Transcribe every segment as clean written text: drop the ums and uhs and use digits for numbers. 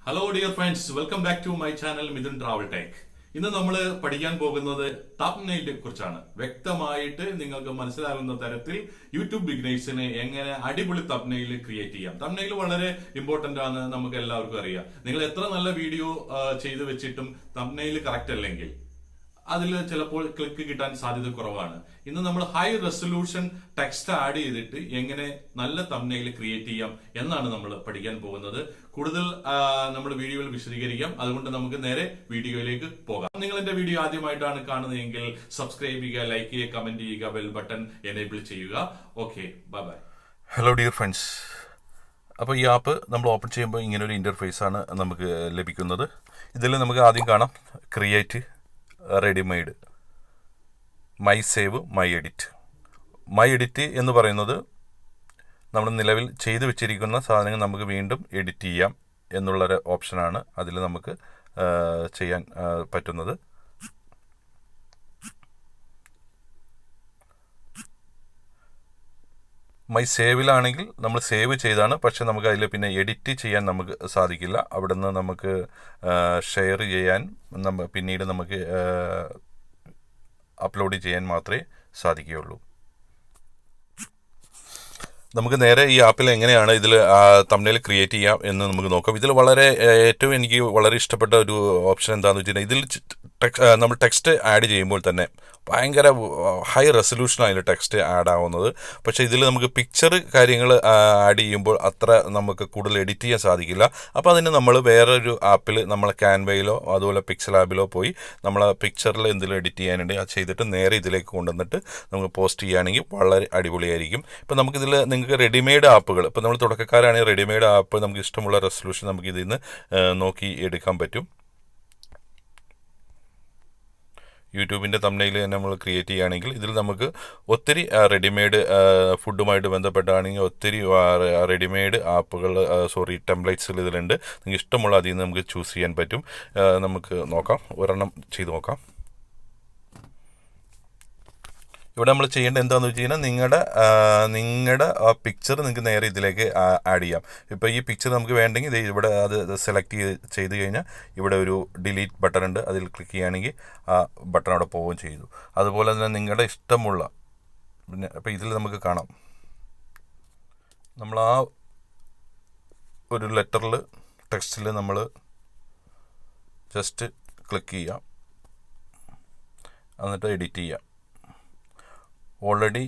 Hello dear friends, welcome back to my channel Midhun Travel Tech. ഇന്ന് നമ്മൾ പഠിക്കാൻ പോകുന്നത് തംബ്നെയിലിനെ കുറിച്ചാണ്. വ്യക്തമായിട്ട് നിങ്ങൾക്ക് മനസ്സിലാകുന്ന തരത്തിൽ യൂട്യൂബ് ബിഗിനേഴ്സിന് എങ്ങനെ അടിപൊളി തംബ്നെയിൽ ക്രിയേറ്റ് ചെയ്യാം. തംബ്നെയിൽ വളരെ ഇമ്പോർട്ടന്റ് ആണ്, നമുക്ക് എല്ലാവർക്കും അറിയാം. നിങ്ങൾ എത്ര നല്ല വീഡിയോ ചെയ്തു വെച്ചിട്ടും തംബ്നെയിൽ കറക്റ്റ് അല്ലെങ്കിൽ അതിൽ ചിലപ്പോൾ ക്ലിക്ക് കിട്ടാൻ സാധ്യത കുറവാണ്. ഇന്ന് നമ്മൾ ഹൈ റെസൊല്യൂഷൻ ടെക്സ്റ്റ് ആഡ് ചെയ്തിട്ട് എങ്ങനെ നല്ല തംബ്നെയിൽ ക്രിയേറ്റ് ചെയ്യാം എന്നാണ് നമ്മൾ പഠിക്കാൻ പോകുന്നത്. കൂടുതൽ നമ്മൾ വീഡിയോയിൽ വിശദീകരിക്കാം. അതുകൊണ്ട് നമുക്ക് നേരെ വീഡിയോയിലേക്ക് പോകാം. നിങ്ങൾ എന്റെ വീഡിയോ ആദ്യമായിട്ടാണ് കാണുന്നതെങ്കിൽ സബ്സ്ക്രൈബ് ചെയ്യുക, ലൈക്ക് ചെയ്യുക, കമന്റ് ചെയ്യുക, ബെൽ ബട്ടൺ എനേബിൾ ചെയ്യുക. Okay, bye bye. Hello dear friends, അപ്പോൾ ഈ ആപ്പ് നമ്മൾ ഓപ്പൺ ചെയ്യുമ്പോൾ ഇങ്ങനെ ഒരു ഇൻ്റർഫേസ് ആണ് നമുക്ക് ലഭിക്കുന്നത്. ഇതിൽ നമുക്ക് ആദ്യം കാണാം create, readymade, my save, my edit. My edit എന്ന് പറയുന്നത് നമ്മൾ നിലവിൽ ചെയ്തു വെച്ചിരിക്കുന്ന സാധനങ്ങൾ നമുക്ക് വീണ്ടും എഡിറ്റ് ചെയ്യാം എന്നുള്ളൊരു ഓപ്ഷനാണ് അതിൽ നമുക്ക് ചെയ്യാൻ പറ്റുന്നത്. മൈ സേവിലാണെങ്കിൽ നമ്മൾ സേവ് ചെയ്താണ്, പക്ഷെ നമുക്ക് അതിൽ പിന്നെ എഡിറ്റ് ചെയ്യാൻ നമുക്ക് സാധിക്കില്ല. അവിടെ നിന്ന് നമുക്ക് ഷെയർ ചെയ്യാൻ പിന്നീട് നമുക്ക് അപ്ലോഡ് ചെയ്യാൻ മാത്രമേ സാധിക്കുകയുള്ളൂ. നമുക്ക് നേരെ ഈ ആപ്പിൽ എങ്ങനെയാണ് ഇതിൽ തംബ്നെയിൽ ക്രിയേറ്റ് ചെയ്യാം എന്ന് നമുക്ക് നോക്കാം. ഇതിൽ ഏറ്റവും എനിക്ക് വളരെ ഇഷ്ടപ്പെട്ട ഒരു ഓപ്ഷൻ എന്താണെന്ന് വെച്ചിട്ടുണ്ടെങ്കിൽ ഇതിൽ നമ്മൾ ടെക്സ്റ്റ് ആഡ് ചെയ്യുമ്പോൾ തന്നെ ഭയങ്കര ഹൈ റെസൊല്യൂഷനാണ് ടെക്സ്റ്റ് ആഡ് ആവുന്നത്. പക്ഷേ ഇതിൽ നമുക്ക് പിക്ചർ കാര്യങ്ങൾ ആഡ് ചെയ്യുമ്പോൾ അത്ര നമുക്ക് കൂടുതൽ എഡിറ്റ് ചെയ്യാൻ സാധിക്കില്ല. അപ്പോൾ അതിന് നമ്മൾ വേറൊരു ആപ്പിൽ നമ്മൾ ക്യാൻവയിലോ അതുപോലെ പിക്സൽ ആപ്പിലോ പോയി നമ്മൾ പിക്ചറിൽ എന്തെങ്കിലും എഡിറ്റ് ചെയ്യാനുണ്ടെങ്കിൽ അത് ചെയ്തിട്ട് നേരെ ഇതിലേക്ക് കൊണ്ടുവന്നിട്ട് നമുക്ക് പോസ്റ്റ് ചെയ്യുകയാണെങ്കിൽ വളരെ അടിപൊളിയായിരിക്കും. ഇപ്പോൾ നമുക്കിതിൽ നിങ്ങൾക്ക് റെഡിമെയ്ഡ് ആപ്പുകൾ, ഇപ്പോൾ നമ്മൾ തുടക്കക്കാരാണെങ്കിൽ റെഡിമെയ്ഡ് ആപ്പ് നമുക്ക് ഇഷ്ടമുള്ള റെസൊല്യൂഷൻ നമുക്ക് ഇതിൽ നിന്ന് നോക്കി എടുക്കാൻ പറ്റും. യൂട്യൂബിൻ്റെ തംബ്നെയിൽ തന്നെ നമ്മൾ ക്രിയേറ്റ് ചെയ്യുകയാണെങ്കിൽ ഇതിൽ നമുക്ക് ഒത്തിരി റെഡിമെയ്ഡ് ഫുഡുമായിട്ട് ബന്ധപ്പെട്ടാണെങ്കിൽ ഒത്തിരി റെഡിമെയ്ഡ് ആപ്പുകൾ ടെംപ്ലേറ്റ്സുകൾ ഇതിലുണ്ട്. നിങ്ങൾക്ക് ഇഷ്ടമുള്ള അതിൽ നിന്ന് നമുക്ക് ചൂസ് ചെയ്യാൻ പറ്റും. നമുക്ക് നോക്കാം, ഒരെണ്ണം ചെയ്ത് നോക്കാം. ഇവിടെ നമ്മൾ ചെയ്യേണ്ടത് എന്താണെന്ന് വെച്ച് കഴിഞ്ഞാൽ നിങ്ങളുടെ ആ പിക്ചർ നിങ്ങൾക്ക് നേരെ ഇതിലേക്ക് ആഡ് ചെയ്യാം. ഇപ്പോൾ ഈ പിക്ചർ നമുക്ക് വേണ്ടെങ്കിൽ ഇവിടെ അത് സെലക്ട് ചെയ്ത് കഴിഞ്ഞാൽ ഇവിടെ ഒരു ഡിലീറ്റ് ബട്ടൺ ഉണ്ട്. അതിൽ ക്ലിക്ക് ചെയ്യുകയാണെങ്കിൽ ആ ബട്ടൺ അവിടെ പോവുകയും ചെയ്തു. അതുപോലെ തന്നെ നിങ്ങളുടെ ഇഷ്ടമുള്ള പിന്നെ അപ്പോൾ ഇതിൽ നമുക്ക് കാണാം നമ്മൾ ആ ഒരു ലെറ്ററിൽ ടെക്സ്റ്റിൽ നമ്മൾ ജസ്റ്റ് ക്ലിക്ക് ചെയ്യാം, എന്നിട്ട് എഡിറ്റ് ചെയ്യാം. ഓൾറെഡി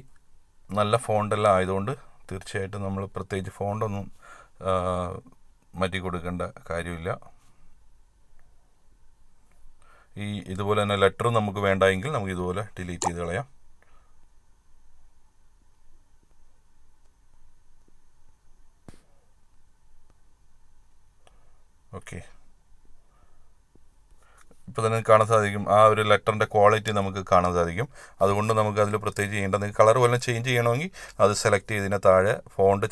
നല്ല ഫോണ്ടെല്ലാം ആയതുകൊണ്ട് തീർച്ചയായിട്ടും നമ്മൾ പ്രത്യേകിച്ച് ഫോണ്ടൊന്നും മാറ്റി കൊടുക്കേണ്ട കാര്യമില്ല. ഇതുപോലെ തന്നെ ലെറ്റർ നമുക്ക് വേണ്ടെങ്കിൽ നമുക്ക് ഇതുപോലെ ഡിലീറ്റ് ചെയ്ത് കളയാം. ഓക്കെ, ഇപ്പോൾ തന്നെ കാണാൻ സാധിക്കും ആ ഒരു ലെറ്ററിൻ്റെ ക്വാളിറ്റി നമുക്ക് കാണാൻ സാധിക്കും. അതുകൊണ്ട് നമുക്ക് അതിൽ പ്രത്യേകിച്ച് ചെയ്യേണ്ടത് കളർ വല്ലതും ചേഞ്ച് ചെയ്യണമെങ്കിൽ അത് സെലക്ട് ചെയ്തതിന് താഴെ ഫോണ്ട്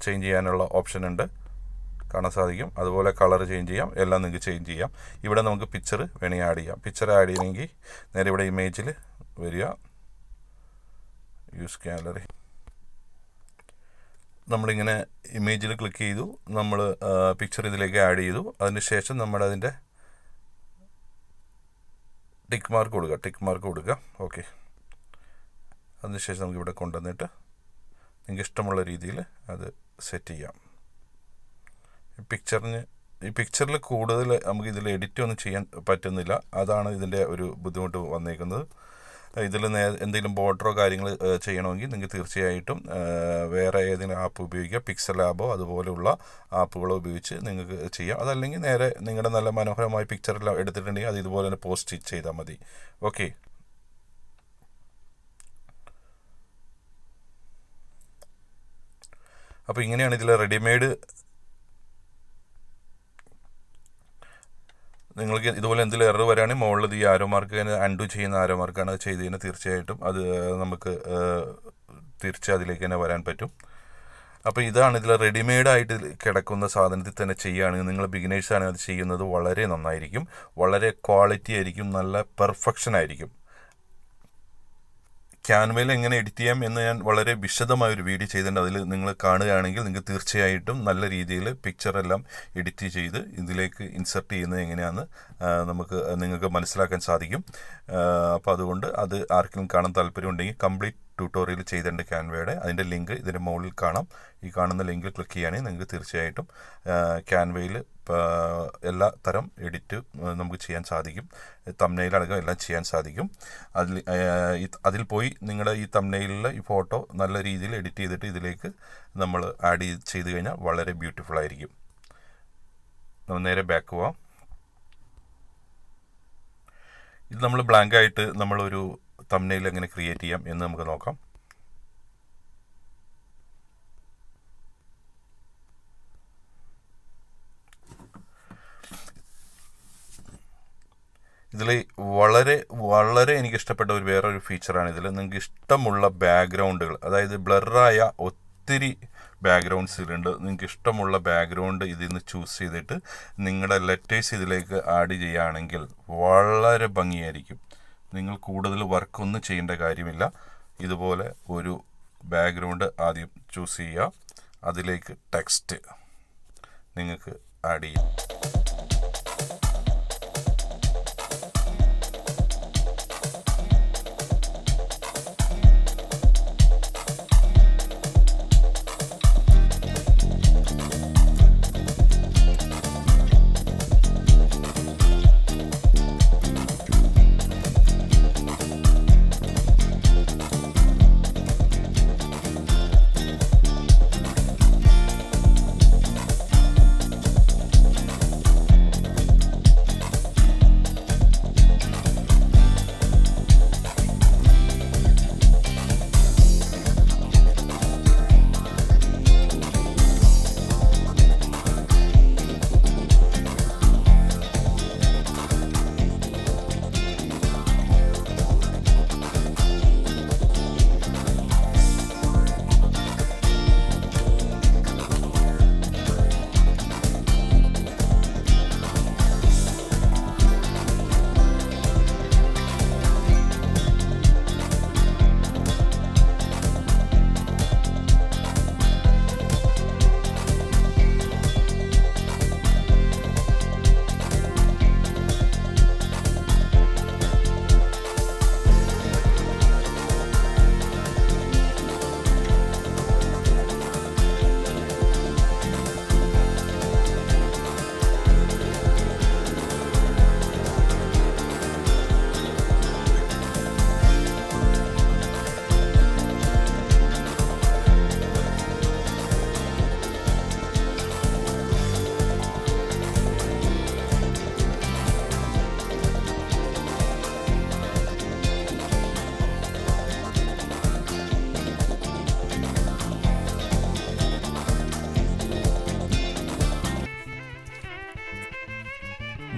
ചേഞ്ച് ചെയ്യാനുള്ള ഓപ്ഷൻ ഉണ്ട്, കാണാൻ സാധിക്കും. അതുപോലെ കളർ ചേഞ്ച് ചെയ്യാം, എല്ലാം നിങ്ങൾക്ക് ചേഞ്ച് ചെയ്യാം. ഇവിടെ നമുക്ക് പിക്ചർ വേണമെങ്കിൽ ആഡ് ചെയ്യാം. പിക്ചർ ആഡ് ചെയ്യണമെങ്കിൽ നേരെ ഇവിടെ ഇമേജിൽ വരിക, യൂസ് ഗാലറി. നമ്മളിങ്ങനെ ഇമേജിൽ ക്ലിക്ക് ചെയ്തു, നമ്മൾ പിക്ചർ ഇതിലേക്ക് ആഡ് ചെയ്തു. അതിന് ശേഷം അതിൻ്റെ ടിക്ക് മാർക്ക് കൊടുക്കുക. ഓക്കെ, അതിനുശേഷം നമുക്ക് ഇവിടെ കൊണ്ടുവന്നിട്ട് നിങ്ങൾക്ക് ഇഷ്ടമുള്ള രീതിയിൽ അത് സെറ്റ് ചെയ്യാം. ഈ പിക്ചറിൽ കൂടുതൽ നമുക്ക് ഇതിൽ എഡിറ്റ് ഒന്നും ചെയ്യാൻ പറ്റുന്നില്ല. അതാണ് ഇതിൻ്റെ ഒരു ബുദ്ധിമുട്ട് വന്നേക്കുന്നത്. ഇതിൽ എന്തെങ്കിലും ബോർഡറോ കാര്യങ്ങൾ ചെയ്യണമെങ്കിൽ നിങ്ങൾക്ക് തീർച്ചയായിട്ടും വേറെ ഏതെങ്കിലും ആപ്പ് ഉപയോഗിക്കുക. പിക്സൽ ആപ്പോ അതുപോലെയുള്ള ആപ്പുകളോ ഉപയോഗിച്ച് നിങ്ങൾക്ക് ചെയ്യാം. അതല്ലെങ്കിൽ നേരെ നിങ്ങളുടെ നല്ല മനോഹരമായ പിക്ചറെല്ലാം എടുത്തിട്ടുണ്ടെങ്കിൽ അത് ഇതുപോലെ തന്നെ പോസ്റ്റ് ചെയ്താൽ മതി. ഓക്കെ, അപ്പോൾ ഇങ്ങനെയാണ് ഇതിൽ റെഡിമെയ്ഡ്. നിങ്ങൾക്ക് ഇതുപോലെ എന്തെങ്കിലും എറർ വരികയാണെങ്കിൽ മുകളിൽ ഈ ആരോ മാർക്ക് അൺഡു ചെയ്യുന്ന ആരോ മാർക്കാണ്. അത് ചെയ്ത് കഴിഞ്ഞാൽ തീർച്ചയായിട്ടും അത് നമുക്ക് അതിലേക്ക് തന്നെ വരാൻ പറ്റും. അപ്പോൾ ഇതാണ് ഇതിൽ റെഡിമെയ്ഡായിട്ട് കിടക്കുന്ന സാധനത്തിൽ തന്നെ ചെയ്യുകയാണെങ്കിൽ നിങ്ങൾ ബിഗിനേഴ്സാണെങ്കിൽ അത് ചെയ്യുന്നത് വളരെ നന്നായിരിക്കും, വളരെ ക്വാളിറ്റി ആയിരിക്കും, നല്ല പെർഫെക്ഷൻ ആയിരിക്കും. ക്യാൻവയിൽ എങ്ങനെ എഡിറ്റ് ചെയ്യാം എന്ന് ഞാൻ വളരെ വിശദമായൊരു വീഡിയോ ചെയ്തിട്ടുണ്ട്. അതിൽ നിങ്ങൾ കാണുകയാണെങ്കിൽ നിങ്ങൾക്ക് തീർച്ചയായിട്ടും നല്ല രീതിയിൽ പിക്ചറെല്ലാം എഡിറ്റ് ചെയ്ത് ഇതിലേക്ക് ഇൻസർട്ട് ചെയ്യുന്നത് എങ്ങനെയാണെന്ന് നിങ്ങൾക്ക് മനസ്സിലാക്കാൻ സാധിക്കും. അപ്പോൾ അതുകൊണ്ട് അത് ആർക്കെങ്കിലും കാണാൻ താല്പര്യമുണ്ടെങ്കിൽ കംപ്ലീറ്റ് ട്യൂട്ടോറിയൽ ചെയ്തിട്ടുണ്ട് ക്യാൻവയുടെ. അതിൻ്റെ ലിങ്ക് ഇതിൻ്റെ മുകളിൽ കാണാം. ഈ കാണുന്ന ലിങ്കിൽ ക്ലിക്ക് ചെയ്യുകയാണെങ്കിൽ നിങ്ങൾക്ക് തീർച്ചയായിട്ടും ക്യാൻവയിൽ എല്ലാ തരം എഡിറ്റ് നമുക്ക് ചെയ്യാൻ സാധിക്കും. തംബ്നെയിലടക്കം എല്ലാം ചെയ്യാൻ സാധിക്കും. അതിൽ പോയി നിങ്ങളുടെ ഈ തംബ്നെയിലിലെ ഈ ഫോട്ടോ നല്ല രീതിയിൽ എഡിറ്റ് ചെയ്തിട്ട് ഇതിലേക്ക് നമ്മൾ ആഡ് ചെയ്ത് കഴിഞ്ഞാൽ വളരെ ബ്യൂട്ടിഫുൾ ആയിരിക്കും. നമ്മൾ നേരെ ബാക്ക് പോവാം. ഇത് നമ്മൾ ബ്ലാങ്കായിട്ട് നമ്മളൊരു തംബ്നെയിൽ എങ്ങനെ ക്രിയേറ്റ് ചെയ്യാം എന്ന് നമുക്ക് നോക്കാം. ഇതിൽ വളരെ വളരെ എനിക്കിഷ്ടപ്പെട്ട വേറൊരു ഫീച്ചറാണ്. ഇതിൽ നിങ്ങൾക്ക് ഇഷ്ടമുള്ള ബാക്ക്ഗ്രൗണ്ടുകൾ, അതായത് ബ്ലറായ ഒത്തിരി ബാക്ക്ഗ്രൗണ്ട്സ് ഇതിലുണ്ട്. നിങ്ങൾക്ക് ഇഷ്ടമുള്ള ബാക്ക്ഗ്രൗണ്ട് ഇതിൽ നിന്ന് ചൂസ് ചെയ്തിട്ട് നിങ്ങളുടെ ലെറ്റേഴ്സ് ഇതിലേക്ക് ആഡ് ചെയ്യുകയാണെങ്കിൽ വളരെ ഭംഗിയായിരിക്കും. നിങ്ങൾ കൂടുതൽ വർക്കൊന്നും ചെയ്യേണ്ട കാര്യമില്ല. ഇതുപോലെ ഒരു ബാക്ക്ഗ്രൗണ്ട് ആദ്യം ചൂസ് ചെയ്യുക, അതിലേക്ക് ടെക്സ്റ്റ് നിങ്ങൾക്ക് ആഡ് ചെയ്യാം.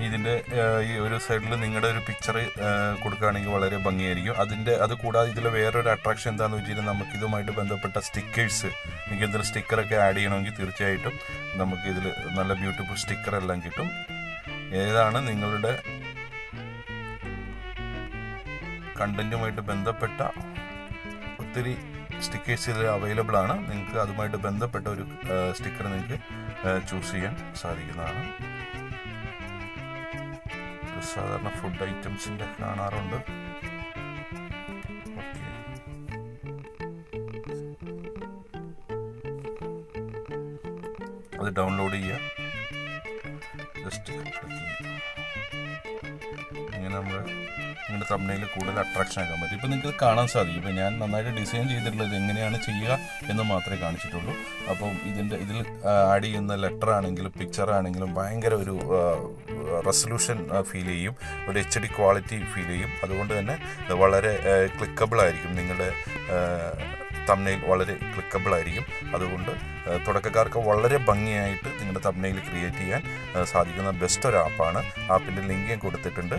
ഇതിൻ്റെ ഈ ഒരു സൈഡിൽ നിങ്ങളുടെ ഒരു പിക്ചർ കൊടുക്കുകയാണെങ്കിൽ വളരെ ഭംഗിയായിരിക്കും. അത് കൂടാതെ ഇതിൽ വേറൊരു അട്രാക്ഷൻ എന്താണെന്ന് വെച്ചിട്ടുണ്ടെങ്കിൽ നമുക്കിതുമായിട്ട് ബന്ധപ്പെട്ട സ്റ്റിക്കേഴ്സ്, നിങ്ങൾക്ക് എന്തെങ്കിലും സ്റ്റിക്കറൊക്കെ ആഡ് ചെയ്യണമെങ്കിൽ തീർച്ചയായിട്ടും നമുക്കിതിൽ നല്ല ബ്യൂട്ടിഫുൾ സ്റ്റിക്കറെല്ലാം കിട്ടും. ഏതാണ് നിങ്ങളുടെ കണ്ടൻറ്റുമായിട്ട് ബന്ധപ്പെട്ട ഒത്തിരി സ്റ്റിക്കേഴ്സ് ഇതിൽ അവൈലബിൾ ആണ്. നിങ്ങൾക്ക് അതുമായിട്ട് ബന്ധപ്പെട്ട ഒരു സ്റ്റിക്കർ നിങ്ങൾക്ക് ചൂസ് ചെയ്യാൻ സാധിക്കുന്നതാണ്. സാധാരണ ഫുഡ് ഐറ്റംസിൻ്റെ കാണാറുണ്ട്. ഓക്കെ, അത് ഡൗൺലോഡ് ചെയ്യുക. ജസ്റ്റ് ഇങ്ങനെ നമ്മൾ നിങ്ങളുടെ തംബ്നെയിൽ കൂടുതൽ അട്രാക്ഷൻ ആക്കാൻ പറ്റും. ഇപ്പോൾ നിങ്ങൾക്ക് കാണാൻ സാധിക്കും. ഇപ്പോൾ ഞാൻ നന്നായിട്ട് ഡിസൈൻ ചെയ്തിട്ടുള്ളത് എങ്ങനെയാണ് ചെയ്യുക എന്ന് മാത്രമേ കാണിച്ചിട്ടുള്ളൂ. അപ്പം ഇതിൽ ആഡ് ചെയ്യുന്ന ലെറ്റർ ആണെങ്കിലും പിക്ചർ ആണെങ്കിലും ഭയങ്കര ഒരു റെസൊല്യൂഷൻ ഫീൽ ചെയ്യും, ഒരു HD ക്വാളിറ്റി ഫീൽ ചെയ്യും. അതുകൊണ്ട് തന്നെ വളരെ ക്ലിക്കബിൾ ആയിരിക്കും. നിങ്ങളുടെ തംബ്നെയിൽ വളരെ ക്ലിക്കബിൾ ആയിരിക്കും. അതുകൊണ്ട് തുടക്കക്കാർക്ക് വളരെ ഭംഗിയായിട്ട് നിങ്ങളുടെ തംബ്നെയിൽ ക്രിയേറ്റ് ചെയ്യാൻ സാധിക്കുന്ന ബെസ്റ്റ് ഒരു ആപ്പാണ്. ആപ്പിൻ്റെ ലിങ്ക് ഞാൻ കൊടുത്തിട്ടുണ്ട്,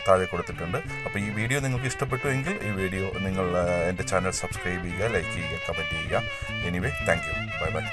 താഴെ കൊടുത്തിട്ടുണ്ട്. അപ്പോൾ ഈ വീഡിയോ നിങ്ങൾക്ക് ഇഷ്ടപ്പെട്ടു എങ്കിൽ ഈ വീഡിയോ നിങ്ങൾ എൻ്റെ ചാനൽ സബ്സ്ക്രൈബ് ചെയ്യുക, ലൈക്ക് ചെയ്യുക, കമൻറ്റ് ചെയ്യുക. Anyway, thank you. Bye bye.